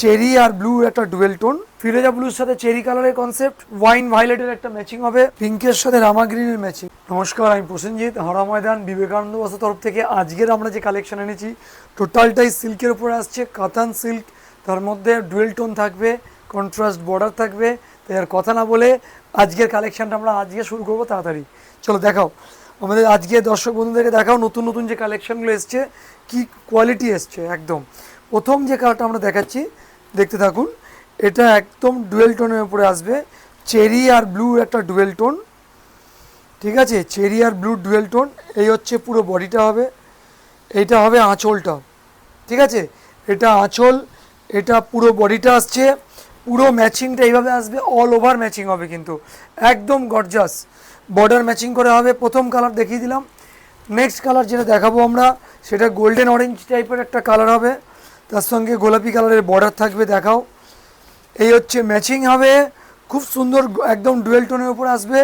Cherry আর blue একটা dual tone, ফিরোজা ব্লুর সাথে চেরি কালারের কনসেপ্ট, ওয়াইন ভায়োলেটের একটা ম্যাচিং হবে, পিঙ্কের সাথে রামা গ্রিনের ম্যাচিং। নমস্কার, আমি প্রসেনজিৎ, হাওড়া ময়দান বিবেকানন্দ বস্ত্র তরফ থেকে। আজকের আমরা যে কালেকশন এনেছি টোটালটাই সিল্কের উপরে আসছে, কাতান সিল্ক, তার মধ্যে ডুয়েল টোন থাকবে, কন্ট্রাস্ট বর্ডার থাকবে। তাই আর কথা না বলে আজকের কালেকশনটা আমরা আজকে শুরু করবো। তাড়াতাড়ি চলো দেখাও আমাদের আজকে দর্শক বন্ধুদেরকে, দেখাও নতুন নতুন যে কালেকশনগুলো এসছে, কি কোয়ালিটি এসছে। একদম প্রথম যে কালারটা আমরা দেখাচ্ছি, দেখতে থাকুন। এটা একদম ডুয়েল টোনের উপরে আসবে, চেরি আর ব্লু একটা ডুয়েল টোন। ঠিক আছে, চেরি আর ব্লু ডুয়েল টোন। এই হচ্ছে পুরো বডিটা হবে, এইটা হবে আঁচলটা। ঠিক আছে, এটা আঁচল, এটা পুরো বডিটা আসছে, পুরো ম্যাচিংটা এইভাবে আসবে, অল ওভার ম্যাচিং হবে, কিন্তু একদম গর্জাস বর্ডার ম্যাচিং করে হবে। প্রথম কালার দেখিয়ে দিলাম। নেক্সট কালার যেটা দেখাবো আমরা, সেটা গোল্ডেন অরেঞ্জ টাইপের একটা কালার হবে, তার সঙ্গে গোলাপি কালারের বর্ডার থাকবে। দেখাও, এই হচ্ছে ম্যাচিং হবে, খুব সুন্দর, একদম ডুয়েল টোনের উপর আসবে।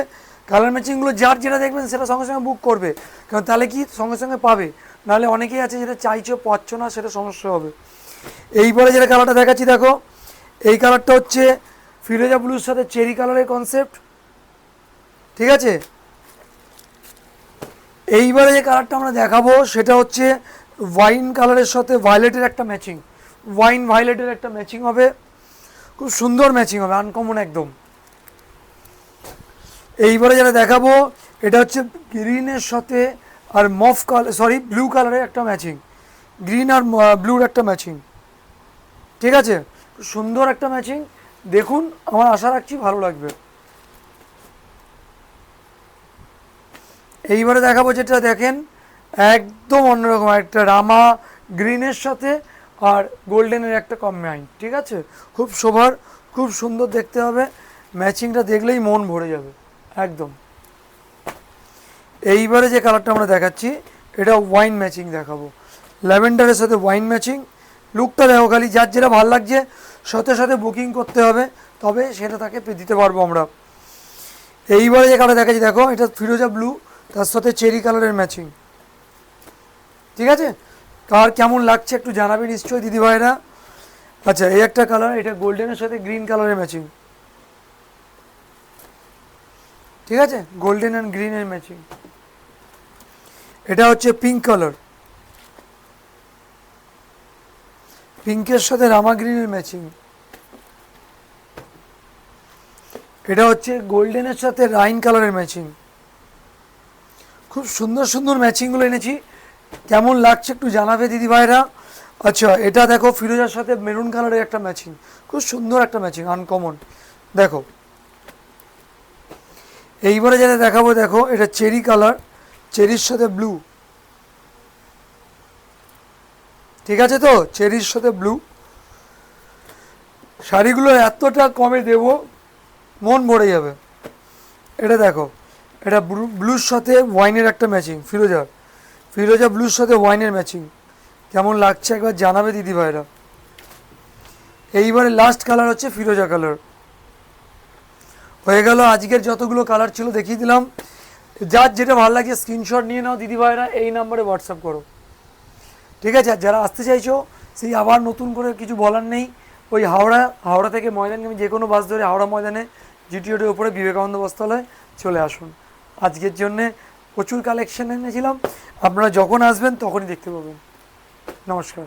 কালার ম্যাচিংগুলো যার যেটা দেখবেন সেটা সঙ্গে সঙ্গে বুক করবে, কারণ তাহলে কি সঙ্গে সঙ্গে পাবে, নাহলে অনেকেই আছে যেটা চাইছো পাচ্ছ না, সেটা সমস্যা হবে। এইবারে যেটা কালারটা দেখাচ্ছি, দেখো এই কালারটা হচ্ছে ফিরোজা ব্লুর সাথে চেরি কালারের কনসেপ্ট। ঠিক আছে, এইবারে যে কালারটা আমরা দেখাবো সেটা হচ্ছে ওয়াইন কালারের সাথে ভায়োলেটের একটা ম্যাচিং, ওয়াইন ভায়োলেটের একটা ম্যাচিং হবে, খুব সুন্দর ম্যাচিং হবে, আনকমন একদম। এইবারে যেটা দেখাবো এটা হচ্ছে গ্রিনের সাথে আর মফ কালার, সরি ব্লু কালারের একটা ম্যাচিং, গ্রিন আর ব্লুর একটা ম্যাচিং। ঠিক আছে, খুব সুন্দর একটা ম্যাচিং, দেখুন, আমার আশা রাখছি ভালো লাগবে। এইবারে দেখাবো যেটা, দেখেন একদম অন্যরকম একটা রামা গ্রিনের সাথে আর গোল্ডেনের একটা কম্বাইন। ঠিক আছে, খুব শোভার, খুব সুন্দর দেখতে হবে, ম্যাচিংটা দেখলেই মন ভরে যাবে একদম। এইবারে যে কালারটা আমরা দেখাচ্ছি এটা ওয়াইন ম্যাচিং দেখাবো, ল্যাভেন্ডারের সাথে ওয়াইন ম্যাচিং। লুকটা দেখো খালি, যার যেটা ভালো লাগছে সাথে সাথে বুকিং করতে হবে, তবে সেটা তাকে দিতে পারবো আমরা। এইবারে যে কালার দেখাচ্ছি, দেখো এটা ফিরোজা ব্লু, তার সাথে চেরি কালারের ম্যাচিং। ঠিক আছে, কার কেমন লাগছে একটু জানাবে নিশ্চয়ই দিদি ভাইরা। আচ্ছা, এই একটা কালার, এটা গোল্ডেনের সাথে গ্রিন কালারের ম্যাচিং। ঠিক আছে, গোল্ডেন অ্যান্ড গ্রিনের ম্যাচিং। এটা হচ্ছে পিঙ্ক কালার, পিঙ্কের সাথে রামা গ্রিনের ম্যাচিং। এটা হচ্ছে গোল্ডেনের সাথে রাইন কালারের ম্যাচিং। খুব সুন্দর সুন্দর ম্যাচিংগুলো এনেছি, কেমন লাগছে একটু জানাবে দিদি ভাইরা। আচ্ছা, এটা দেখো ফিরোজার সাথে মেরুন কালারের একটা ম্যাচিং, খুব সুন্দর একটা ম্যাচিং, আনকমন। দেখো এইবারে যেটা দেখাবো, দেখো এটা চেরি কালার, চেরির সাথে ব্লু। ঠিক আছে, তো চেরির সাথে ব্লু। শাড়িগুলো এতটা কমে দেব, মন ভরে যাবে। এটা দেখো, এটা ব্লুর সাথে ওয়াইনের একটা ম্যাচিং, ফিরোজা ব্লুর সাথে ওয়াইনের ম্যাচিং। কেমন লাগছে একবার জানাবে দিদি ভাইরা। এইবারে লাস্ট কালার হচ্ছে ফিরোজা কালার। হয়ে গেল আজকের যতগুলো কালার ছিল দেখিয়ে দিলাম। যার যেটা ভালো লাগে স্ক্রিনশট নিয়ে নাও দিদি ভাইরা, এই নাম্বারে হোয়াটসঅ্যাপ করো। ঠিক আছে, আর যারা আসতে চাইছো সেই আবার নতুন করে কিছু বলার নেই, ওই হাওড়া থেকে ময়দানগামী যে কোনো বাস ধরে হাওড়া ময়দানে জিটিওটির ওপরে বিবেকানন্দ বস্ত্রালয় চলে আসুন। আজকের জন্যে প্রচুর কালেকশন এনেছিলাম, আপনারা যখন আসবেন তখনই দেখতে পাবেন। নমস্কার।